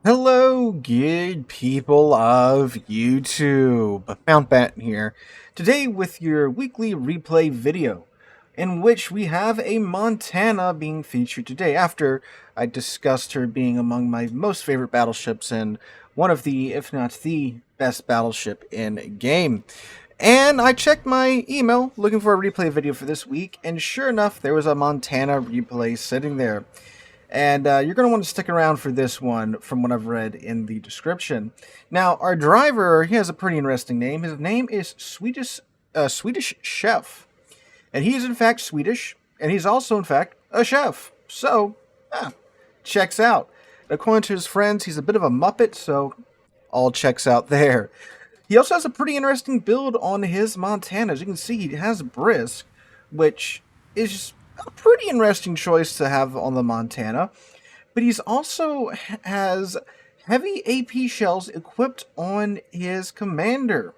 Hello, good people of YouTube. Mountbatten here, today with your weekly replay video, in which we have a Montana being featured today, after I discussed her being among my most favorite battleships and one of the, if not the, best battleship in game. And I checked my email looking for a replay video for this week, and sure enough, there was a Montana replay sitting there. And you're going to want to stick around for this one from what I've read in the description. Now, our driver, he has a pretty interesting name. His name is Swedish Chef. And he is, in fact, Swedish. And he's also, in fact, a chef. So, checks out. According to his friends, he's a bit of a muppet, so all checks out there. He also has a pretty interesting build on his Montana. As you can see, he has Brisk, which is a pretty interesting choice to have on the Montana. But he's also has heavy AP shells equipped on his commander,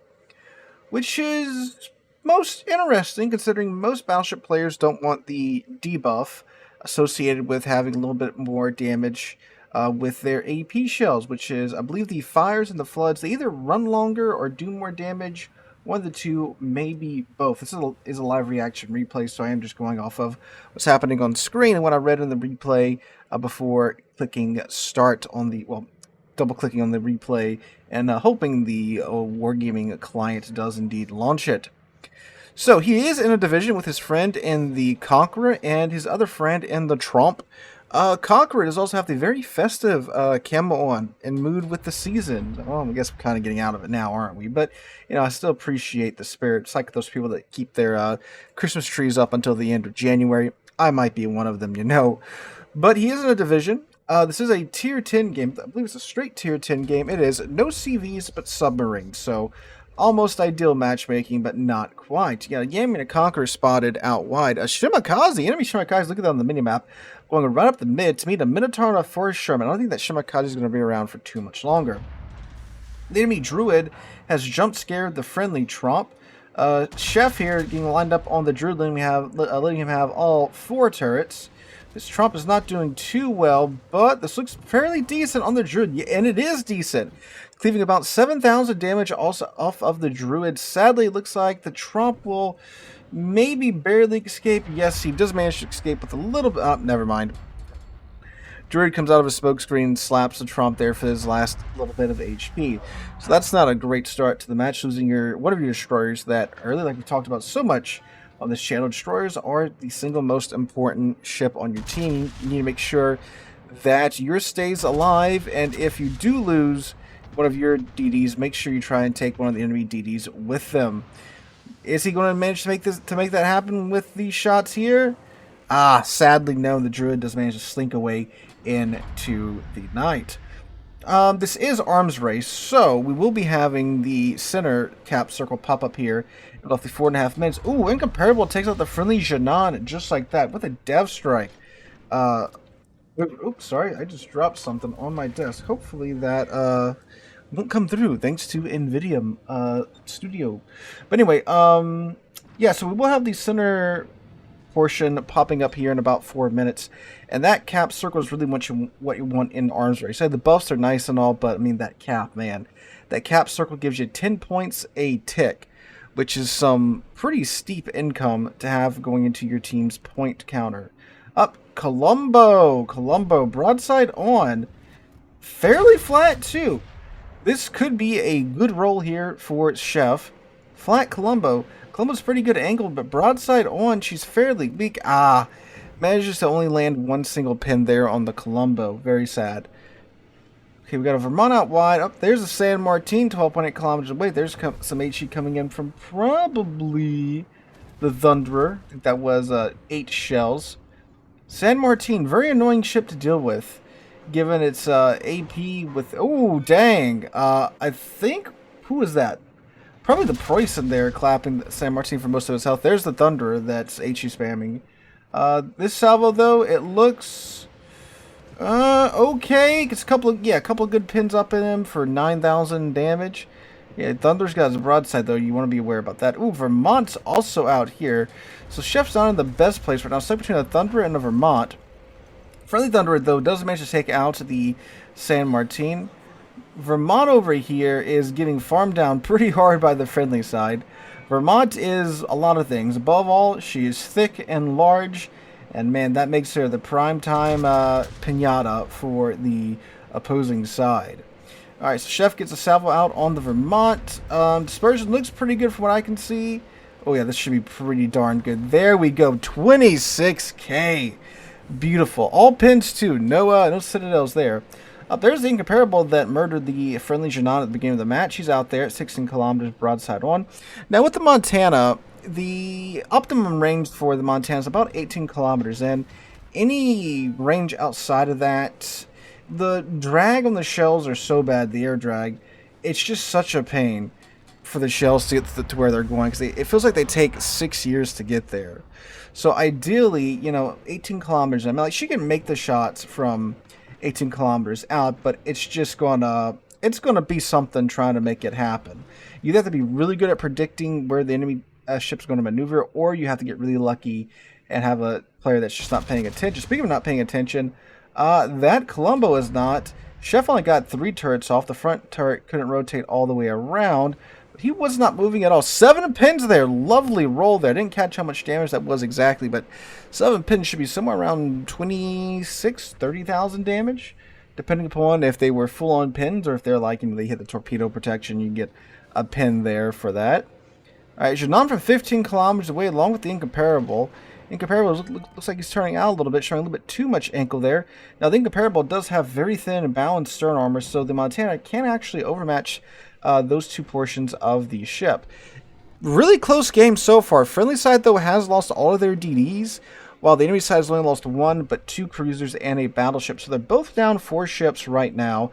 which is most interesting considering most battleship players don't want the debuff associated with having a little bit more damage with their AP shells, which is, I believe, the fires and the floods. They either run longer or do more damage. One of the two, maybe both. This is a live reaction replay, so I am just going off of what's happening on screen and what I read in the replay before clicking start on the, well, double-clicking on the replay and hoping the Wargaming client does indeed launch it. So he is in a division with his friend in the Conqueror and his other friend in the Trump. Conqueror does also have the very festive camo on and mood with the season. Well, I guess we're kind of getting out of it now, aren't we? But, you know, I still appreciate the spirit. It's like those people that keep their Christmas trees up until the end of January. I might be one of them, you know. But he is in a division. This is a tier 10 game. I believe it's a straight tier 10 game. It is no CVs, but submarines. So almost ideal matchmaking, but not quite. You got a Yami and a Conqueror spotted out wide. A Shimakaze, enemy Shimakaze, look at that on the minimap, going right up the mid to meet a Minotaur and a Forest Sherman. I don't think that Shimakaze is going to be around for too much longer. The enemy Druid has jump scared the friendly Trump. Chef here getting lined up on the Druid, letting him have all 4 turrets. This Trump is not doing too well, but this looks fairly decent on the Druid, and it is decent. Cleaving about 7,000 damage also off of the Druid. Sadly, it looks like the Trump will maybe barely escape. Yes, he does manage to escape with a little bit. Oh, never mind. Druid comes out of his smokescreen and slaps the Trump there for his last little bit of HP. So that's not a great start to the match, losing one of your destroyers that early, like we talked about so much on this channel. Destroyers are the single most important ship on your team. You need to make sure that yours stays alive, and if you do lose one of your DDs, make sure you try and take one of the enemy DDs with them. Is he going to manage to make that happen with these shots here? Sadly no. The Druid does manage to slink away into the night. This is arms race, so we will be having the center cap circle pop up here in about the 4.5 minutes. Ooh, Incomparable takes out the friendly Janan just like that with a dev strike. Oops, sorry, I just dropped something on my desk. Hopefully that won't come through, thanks to NVIDIA Studio. But anyway, yeah, so we will have the center portion popping up here in about 4 minutes, and that cap circle is really what you want in arms race. The buffs are nice and all, but I mean that cap, man, that cap circle gives you 10 points a tick, which is some pretty steep income to have going into your team's point counter. Up Colombo, broadside on, fairly flat too. This could be a good roll here for Chef. Flat Colombo. Colombo's pretty good angle, but broadside on, she's fairly weak. Manages to only land one single pin there on the Colombo. Very sad. Okay, we got a Vermont out wide. Oh, there's a San Martin, 12.8 kilometers away. There's some HE coming in from probably the Thunderer. I think that was 8 shells. San Martin, very annoying ship to deal with, given its AP with... Oh, dang. I think... Who was that? Probably the Preußen there clapping San Martin for most of his health. There's the Thunderer that's HE spamming. This salvo, though, it looks... okay. It's a couple of good pins up in him for 9,000 damage. Yeah, Thunder's got his broadside, though. You want to be aware about that. Ooh, Vermont's also out here. So Chef's not in the best place right now. Stuck between a Thunderer and a Vermont. Friendly Thunderer, though, does manage to take out the San Martin. Vermont over here is getting farmed down pretty hard by the friendly side. Vermont is a lot of things. Above all, she is thick and large, and man, that makes her the prime-time pinata for the opposing side. Alright, so Chef gets a salvo out on the Vermont. Dispersion looks pretty good from what I can see. Oh yeah, this should be pretty darn good. There we go, 26k. Beautiful. All pins too. No citadels there. There's the incomparable that murdered the friendly Janan at the beginning of the match. He's out there at 16 kilometers broadside on. Now with the Montana, the optimum range for the Montana is about 18 kilometers. And any range outside of that, the drag on the shells are so bad, the air drag, it's just such a pain for the shells to get to where they're going. Because it feels like they take 6 years to get there. So ideally, 18 kilometers. I mean, like, she can make the shots from 18 kilometers out, but it's just gonna be something trying to make it happen. You have to be really good at predicting where the enemy ship's going to maneuver, or you have to get really lucky and have a player that's just not paying attention. Speaking of not paying attention, that Colombo is not. Chef only got 3 turrets off. The front turret couldn't rotate all the way around. He was not moving at all. 7 pins there. Lovely roll there. Didn't catch how much damage that was exactly, but 7 pins should be somewhere around 30,000 damage, depending upon if they were full-on pins or if they're like, they hit the torpedo protection. You can get a pin there for that. All right, Janan from 15 kilometers away, along with the incomparable. Incomparable looks like he's turning out a little bit, showing a little bit too much ankle there. Now, the incomparable does have very thin and balanced stern armor, so the Montana can actually overmatch those 2 portions of the ship. Really close game so far. Friendly side, though, has lost all of their DDs, while the enemy side has only lost 1, but 2 cruisers and a battleship. So they're both down 4 ships right now.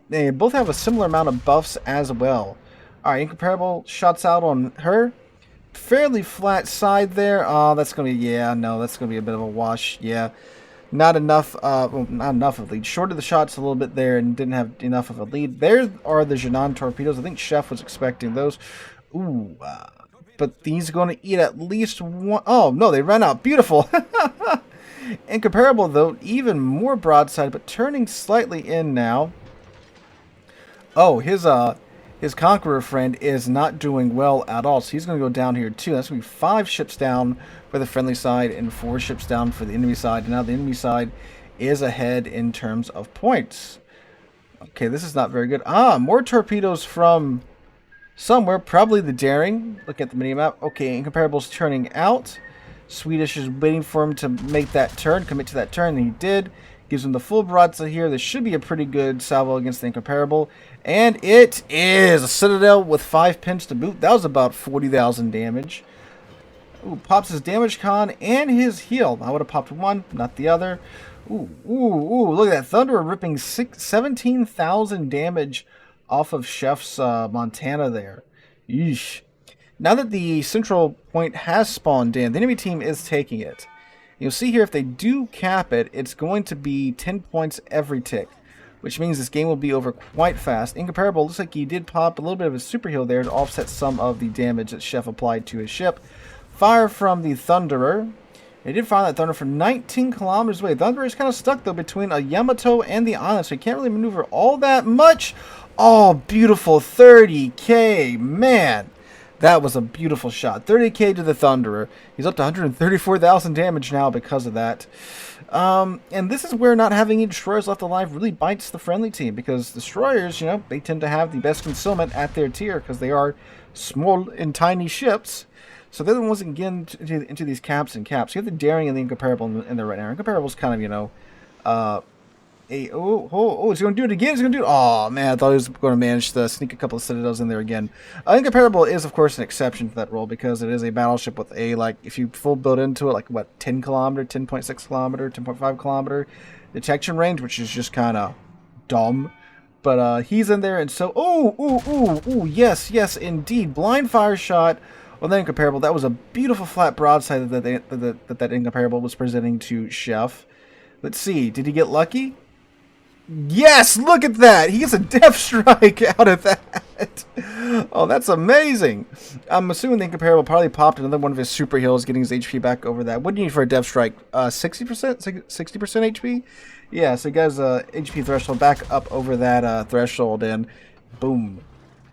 They both have a similar amount of buffs as well. Alright, incomparable shots out on her. Fairly flat side there. That's going to be, that's going to be a bit of a wash. Yeah. Not enough, not enough of a lead. Shorted the shots a little bit there and didn't have enough of a lead. There are the Janan torpedoes. I think Chef was expecting those. Ooh, but these are going to eat at least one. Oh, no, they ran out. Beautiful. Incomparable, though, even more broadside, but turning slightly in now. Oh, his Conqueror friend is not doing well at all, so he's going to go down here too. That's going to be 5 ships down for the friendly side and 4 ships down for the enemy side. And now the enemy side is ahead in terms of points. Okay, this is not very good. More torpedoes from somewhere, probably the Daring. Look at the minimap. Okay, Incomparable's turning out. Swedish is waiting for him to make that turn, commit to that turn, and he did. Gives him the full broadside here. This should be a pretty good salvo against the Incomparable. And it is a Citadel with 5 pins to boot. That was about 40,000 damage. Ooh, pops his damage con and his heal. I would have popped one, not the other. Ooh, look at that. Thunderer ripping 17,000 damage off of Chef's Montana there. Yeesh. Now that the central point has spawned in, the enemy team is taking it. You'll see here if they do cap it, it's going to be 10 points every tick, which means this game will be over quite fast. Incomparable looks like he did pop a little bit of a super heal there to offset some of the damage that Chef applied to his ship. Fire from the Thunderer. He did fire that Thunderer from 19 kilometers away. Thunderer is kind of stuck, though, between a Yamato and the island, so he can't really maneuver all that much. Oh, beautiful. 30k. Man. That was a beautiful shot. 30k to the Thunderer. He's up to 134,000 damage now because of that. And this is where not having any destroyers left alive really bites the friendly team, because destroyers, they tend to have the best concealment at their tier because they are small and tiny ships. So they're the ones that can get into these caps and caps. You have the Daring and the Incomparable in there right now. Incomparable's kind of, he's going to do it again. He's going to do it. Oh, man, I thought he was going to manage to sneak a couple of Citadels in there again. Incomparable is, of course, an exception to that rule because it is a battleship with a, if you full build into it, 10 kilometer, 10.6 kilometer, 10.5 kilometer detection range, which is just kind of dumb. But he's in there, and so, yes, indeed. Blind fire shot on that Incomparable. That was a beautiful flat broadside that Incomparable was presenting to Chef. Let's see, did he get lucky? Yes, look at that. He gets a death strike out of that. Oh, that's amazing. I'm assuming the Incomparable probably popped another one of his super heals, getting his HP back over that. What do you need for a death strike? 60%? 60% HP? Yeah, so he got his HP threshold back up over that threshold, and boom.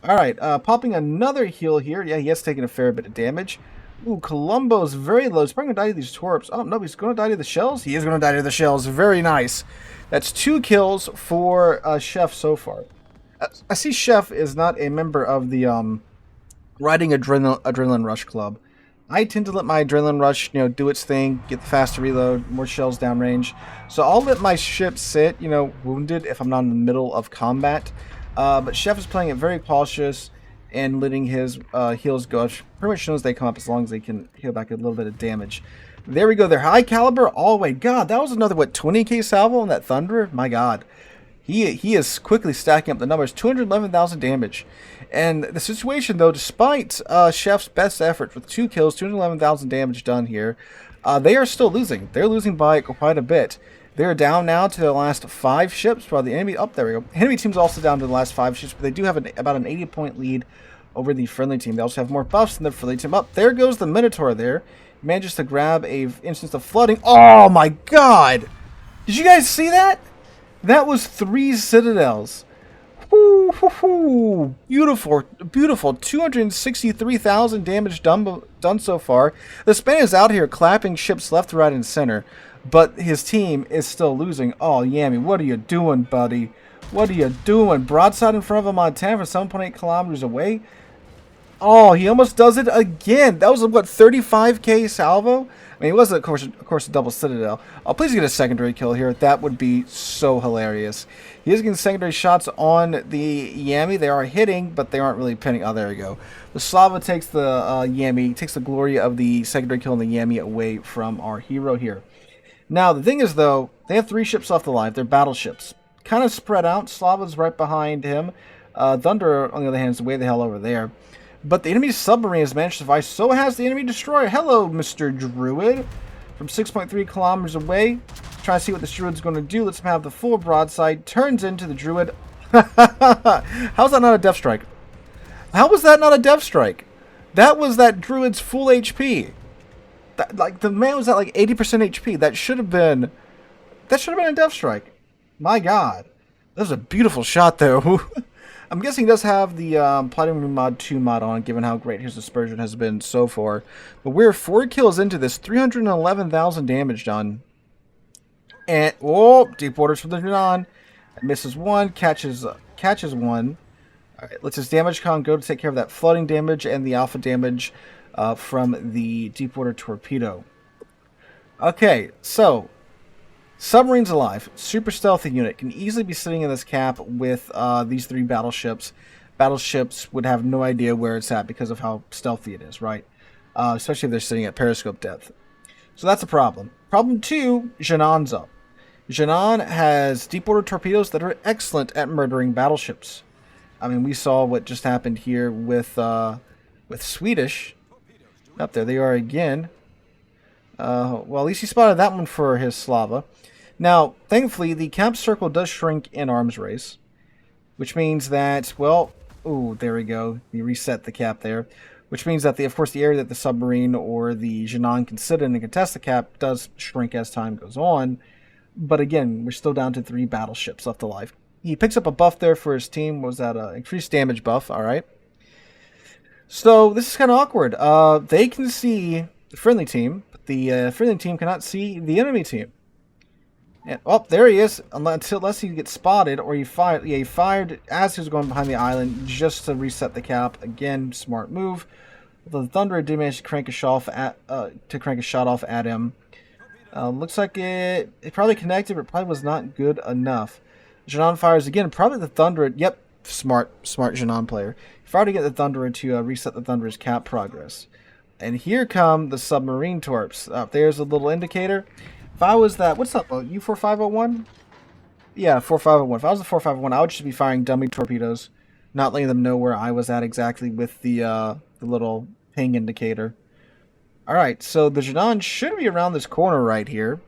Alright, popping another heal here. Yeah, he has taken a fair bit of damage. Ooh, Columbo's very low. He's probably going to die to these torps. Oh, no, he's going to die to the shells? He is going to die to the shells. Very nice. That's 2 kills for Chef so far. I see Chef is not a member of the Riding Adrenaline Rush Club. I tend to let my Adrenaline Rush, do its thing, get the faster reload, more shells downrange. So I'll let my ship sit, wounded if I'm not in the middle of combat. But Chef is playing it very cautious and letting his heals go. Pretty much knows they come up as long as they can heal back a little bit of damage. There we go. They're high caliber all the way. God, that was another, 20k salvo on that Thunderer? My God. He is quickly stacking up the numbers. 211,000 damage. And the situation, though, despite Chef's best efforts with 2 kills, 211,000 damage done here, they are still losing. They're losing by quite a bit. They're down now to the last 5 ships, while the enemy... Oh, there we go. Enemy team's also down to the last 5 ships, but they do have about an 80-point lead over the friendly team. They also have more buffs than the friendly team. Up there goes the Minotaur there. Manages to grab a instance of flooding. Oh, my God! Did you guys see that? That was 3 citadels. Woo, hoo, hoo. Beautiful, beautiful. 263,000 damage done so far. The Spaniard's out here clapping ships left, right, and center, but his team is still losing. Oh, Yami, what are you doing, buddy? What are you doing? Broadside in front of a Montana from 7.8 kilometers away? Oh, he almost does it again. That was, what, 35k salvo? I mean, it was, of course, a double citadel. Oh, please get a secondary kill here. That would be so hilarious. He is getting secondary shots on the Yami. They are hitting, but they aren't really pinning. Oh, there we go. The Slava takes the Yami, takes the glory of the secondary kill on the Yami away from our hero here. Now, the thing is, though, they have 3 ships left alive. They're battleships. Kind of spread out. Slava's right behind him. Thunder, on the other hand, is way the hell over there. But the enemy submarine has managed to survive. So has the enemy destroyer. Hello, Mr. Druid. From 6.3 kilometers away. Try to see what this Druid's going to do. Let's have the full broadside. Turns into the Druid. How's that not a death strike? How was that not a death strike? That was that Druid's full HP. The man was at like 80% HP. That should have been a death strike. My God. That was a beautiful shot, though. I'm guessing he does have the Platinum Mod 2 mod on, given how great his dispersion has been so far. But we're 4 kills into this, 311,000 damage done. And, oh, deep waters for the Junon. Misses 1, catches 1. Alright, lets his damage con go to take care of that flooding damage and the alpha damage from the deep water torpedo. Okay, so... Submarine's alive. Super stealthy unit. Can easily be sitting in this cap with these 3 battleships. Battleships would have no idea where it's at because of how stealthy it is, right? Especially if they're sitting at periscope depth. So that's a problem. Problem 2, Janon's up. Janon has deep water torpedoes that are excellent at murdering battleships. I mean, we saw what just happened here with Swedish. Up there they are again. Well, at least he spotted that one for his Slava. Now, thankfully, the cap circle does shrink in arms race, which means that, well, ooh, there we go. We reset the cap there, which means that, of course, the area that the submarine or the Janon can sit in and contest the cap does shrink as time goes on. But again, we're still down to 3 battleships left alive. He picks up a buff there for his team. Was that an increased damage buff? All right. So this is kind of awkward. They can see the friendly team, but the friendly team cannot see the enemy team. And, oh, there he is. Unless he gets spotted or he fired. Yeah, he fired as he was going behind the island just to reset the cap. Again, smart move. The Thunderer did manage to crank a shot off at him. Looks like it probably connected, but probably was not good enough. Janon fires again. Probably the Thunderer. Yep, smart Janon player. He fired to get the Thunderer to reset the Thunderer's cap progress. And here come the submarine torps. There's a little indicator. If I was that, what's up, U4501? Yeah, 4501. If I was the 4501, I would just be firing dummy torpedoes, not letting them know where I was at exactly with the little ping indicator. Alright, so the Janon should be around this corner right here.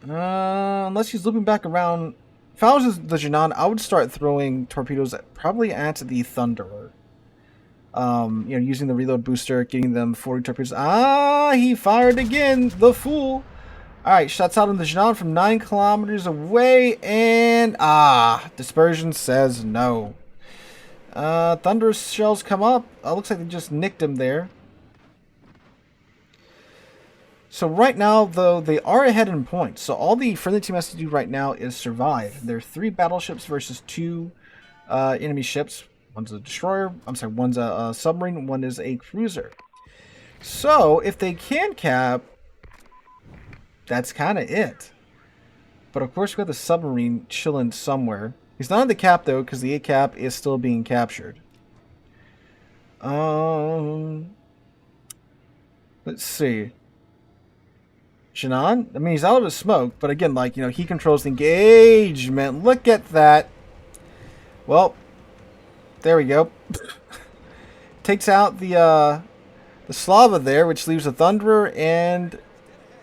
Unless he's looping back around. If I was the Janon, I would start throwing torpedoes probably at the Thunderer. Using the reload booster, getting them 40 torpedoes. Ah, he fired again, the fool. Alright, shots out on the Jeannon from 9 kilometers away, and dispersion says no. Thunder shells come up. Looks like they just nicked him there. So right now, though, they are ahead in points. So all the friendly team has to do right now is survive. There are 3 battleships versus 2 enemy ships. One's a destroyer. I'm sorry, one's a submarine. One is a cruiser. So if they can cap, that's kind of it. But of course, we have the submarine chilling somewhere. He's not on the cap though, because the A cap is still being captured. Let's see. Jeannon? I mean, he's out of the smoke, but again, like, you know, he controls the engagement. Look at that. Well, there we go. Takes out the Slava there, which leaves the Thunderer and...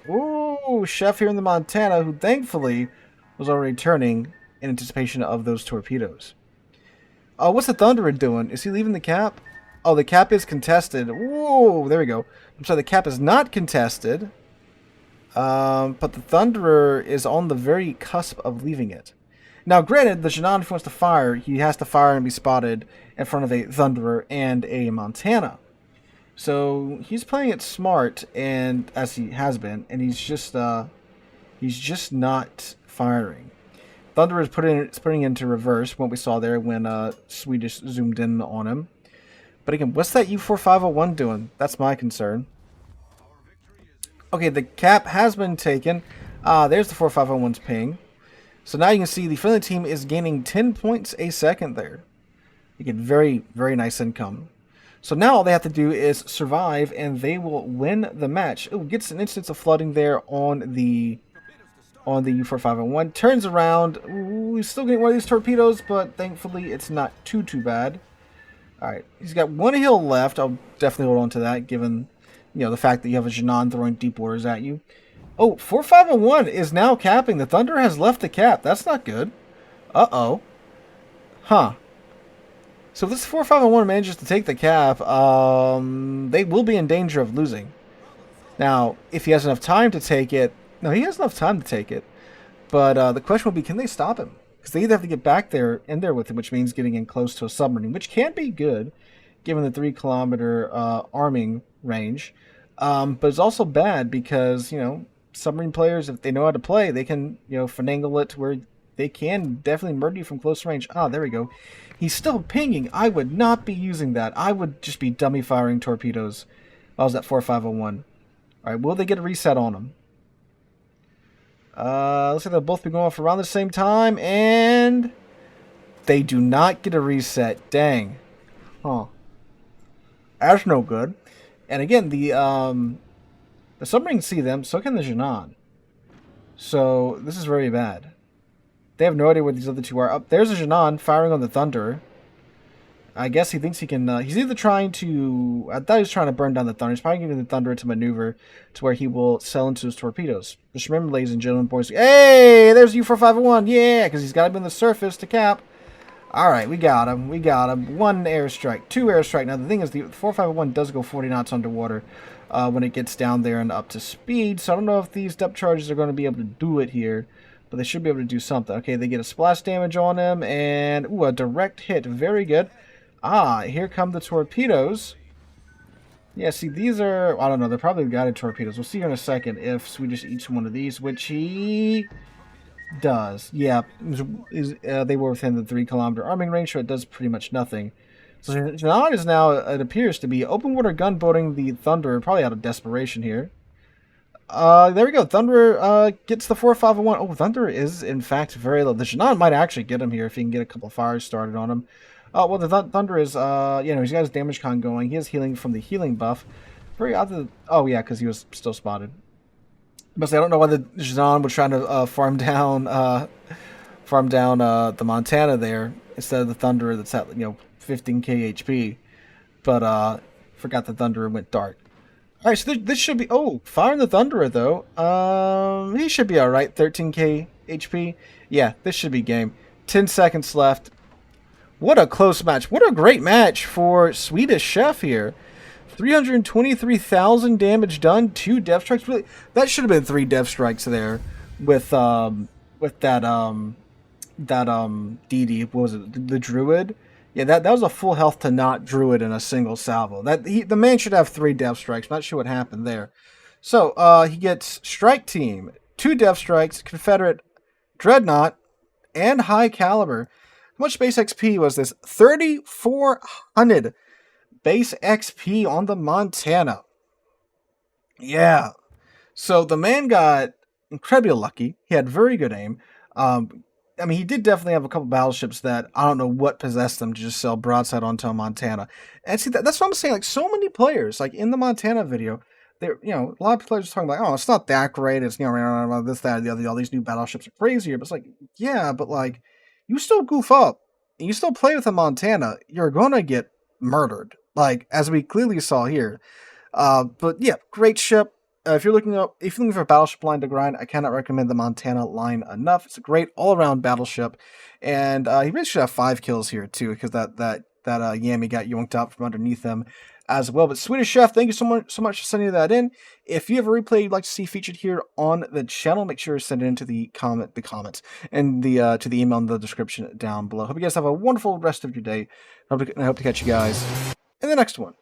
Ooh, Chef here in the Montana, who thankfully was already turning in anticipation of those torpedoes. Oh, what's the Thunderer doing? Is he leaving the cap? Oh, the cap is contested. Whoa, there we go. I'm sorry, the cap is not contested. But the Thunderer is on the very cusp of leaving it. Now, granted, the Jeannon, if he wants to fire, he has to fire and be spotted in front of a Thunderer and a Montana. So he's playing it smart, and as he has been, and he's just not firing. Thunderer is putting into reverse what we saw there when Swedish zoomed in on him. But again, what's that U-4501 doing? That's my concern. Okay, the cap has been taken. There's the 4501's ping. So now you can see the friendly team is gaining 10 points a second there. You get very, very nice income. So now all they have to do is survive, and they will win the match. It gets an instance of flooding there on the U-4501. Turns around. Ooh, he's still getting one of these torpedoes, but thankfully it's not too bad. All right, he's got 1 hill left. I'll definitely hold on to that, given the fact that you have a Jeannon throwing deep waters at you. Oh, 4501 is now capping. The Thunder has left the cap. That's not good. Uh-oh. Huh. So if this 4501 manages to take the cap, they will be in danger of losing. Now, if he has enough time to take it... No, he has enough time to take it. But the question will be, can they stop him? Because they either have to get back there, in there with him, which means getting in close to a submarine, which can be good, given the 3-kilometer arming range. But it's also bad because, submarine players, if they know how to play, they can, finagle it to where they can definitely murder you from close range. Ah, there we go. He's still pinging. I would not be using that. I would just be dummy firing torpedoes if I was at 4501. Alright, will they get a reset on them? Looks like they'll both be going off around the same time, and they do not get a reset. Dang. Huh. That's no good. And again, the submarine can see them, so can the Jeannon. So this is very bad. They have no idea where these other two are. Up there's a Jeannon firing on the Thunderer. I guess he thinks he can... he's either trying to... I thought he was trying to burn down the Thunder. He's probably getting the Thunderer to maneuver to where he will sell into his torpedoes. Just remember, ladies and gentlemen, boys... Hey! There's U-4501! Yeah! Because he's got to be on the surface to cap. Alright, we got him. We got him. 1 airstrike. 2 airstrike. Now, the thing is, the 4501 does go 40 knots underwater when it gets down there and up to speed. So I don't know if these depth charges are going to be able to do it here. But they should be able to do something. Okay, they get a splash damage on him. And, ooh, a direct hit. Very good. Ah, here come the torpedoes. Yeah, see, these are... I don't know. They're probably guided torpedoes. We'll see here in a second if Swedish eats one of these, which he does. Yeah, they were within the 3-kilometer arming range, so it does pretty much nothing. So Jeannon is now, it appears to be, open water gunboating the Thunderer, probably out of desperation here. There we go. Thunderer gets the 4501. Oh, Thunderer is, in fact, very low. The Jeannon might actually get him here if he can get a couple fires started on him. Well, the Thunder is, he's got his damage con going. He has healing from the healing buff. Very odd. Oh, yeah, because he was still spotted. But I don't know why the Jeannon was trying to farm down the Montana there instead of the Thunderer that's at 15k HP. But forgot the Thunderer went dark. All right, so this should be... Oh, firing the Thunderer, though. He should be all right. 13k HP. Yeah, this should be game. 10 seconds left. What a close match. What a great match for Swedish Chef here. 323,000 damage done, 2 death strikes. Really, that should have been 3 death strikes there with that DD. What was it? The druid. Yeah, that was a full health to not druid in a single salvo. The man should have 3 death strikes. Not sure what happened there. So he gets strike team, 2 death strikes, Confederate dreadnought, and high caliber. How much base XP was this? 3,400 base XP on the Montana. Yeah. So the man got incredibly lucky. He had very good aim. I mean, he did definitely have a couple battleships that I don't know what possessed them to just sell broadside onto Montana. And see, that's what I'm saying. Like, so many players, like in the Montana video, they're, a lot of players are talking like, oh, it's not that great. It's, this, that, the other. All these new battleships are crazier. But it's like, yeah, but like, you still goof up. And you still play with a Montana. You're going to get murdered. Like, as we clearly saw here. But yeah, great ship. If you're looking for a battleship line to grind, I cannot recommend the Montana line enough. It's a great all-around battleship, and he really should have 5 kills here too, because that Yami got yoinked out from underneath him as well. But Swedish Chef, thank you so much for sending that in. If you have a replay you'd like to see featured here on the channel, make sure to send it into the comments and to the email in the description down below. Hope you guys have a wonderful rest of your day. I hope to catch you guys in the next one.